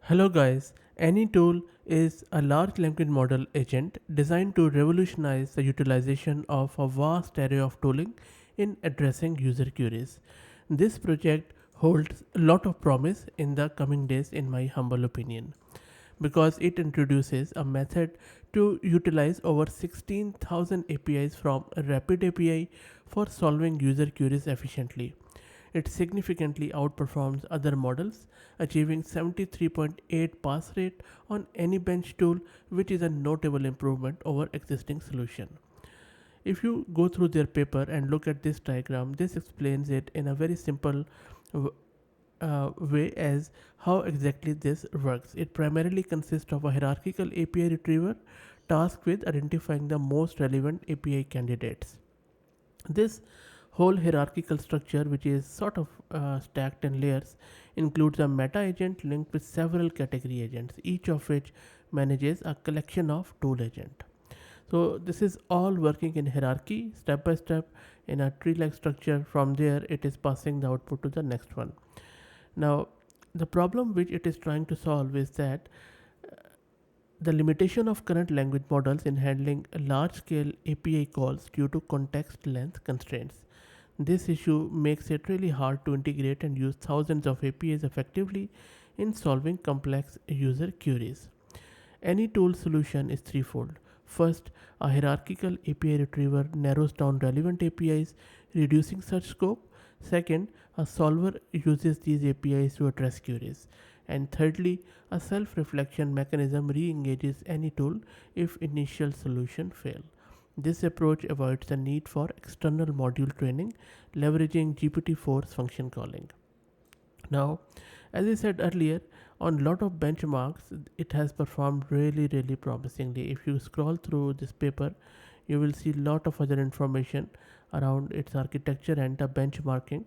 Hello guys, AnyTool is a large language model agent designed to revolutionize the utilization of a vast array of tooling in addressing user queries. This project holds a lot of promise in the coming days in my humble opinion because it introduces a method to utilize over 16,000 APIs from a Rapid API for solving user queries efficiently. It significantly outperforms other models, achieving 73.8 pass rate on any bench tool, which is a notable improvement over existing solution. If you go through their paper and look at this diagram, this explains it in a very simple way as how exactly this works. It primarily consists of a hierarchical API retriever tasked with identifying the most relevant API candidates. This whole hierarchical structure, which is sort of stacked in layers, includes a meta agent linked with several category agents, each of which manages a collection of tool agents. So this is all working in hierarchy step by step in a tree like structure. From there it is passing the output to the next one. Now the problem which it is trying to solve is that the limitation of current language models in handling large scale API calls due to context length constraints. This issue makes it really hard to integrate and use thousands of APIs effectively in solving complex user queries. Any tool solution is threefold. First, a hierarchical API retriever narrows down relevant APIs, reducing search scope. Second, a solver uses these APIs to address queries. And thirdly, a self-reflection mechanism re-engages any tool if initial solution fail. This approach avoids the need for external module training, leveraging GPT-4's function calling. Now, as I said earlier, on a lot of benchmarks, it has performed really promisingly. If you scroll through this paper, you will see a lot of other information around its architecture and the benchmarking.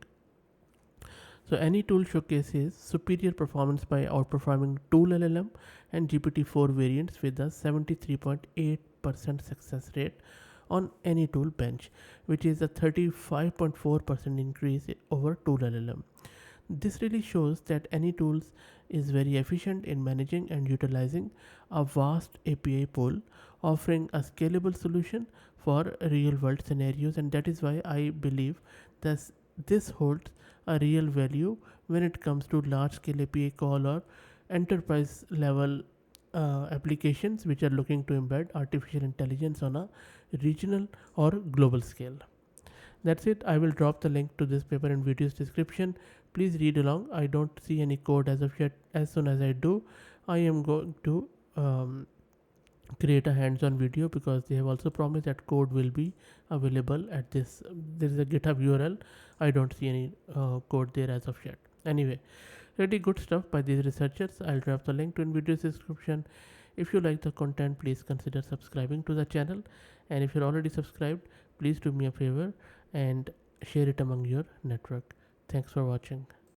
So any tool showcases superior performance by outperforming tool LLM and GPT-4 variants with a 73.8% success rate on any tool bench, which is a 35.4% increase over tool LLM. This really shows that AnyTools is very efficient in managing and utilizing a vast API pool, offering a scalable solution for real world scenarios, and that is why I believe that this holds a real value when it comes to large scale API call or enterprise level applications which are looking to embed artificial intelligence on a regional or global scale. That's it. I will drop the link to this paper in video's description. Please read along. I don't see any code as of yet. As soon as I do, I am going to create a hands-on video because they have also promised that code will be available at this. There is a GitHub URL. I don't see any code there as of yet. Anyway, really good stuff by these researchers. I'll drop the link to in video's description. If you like the content, please consider subscribing to the channel. And if you're already subscribed, please do me a favor and share it among your network. Thanks for watching.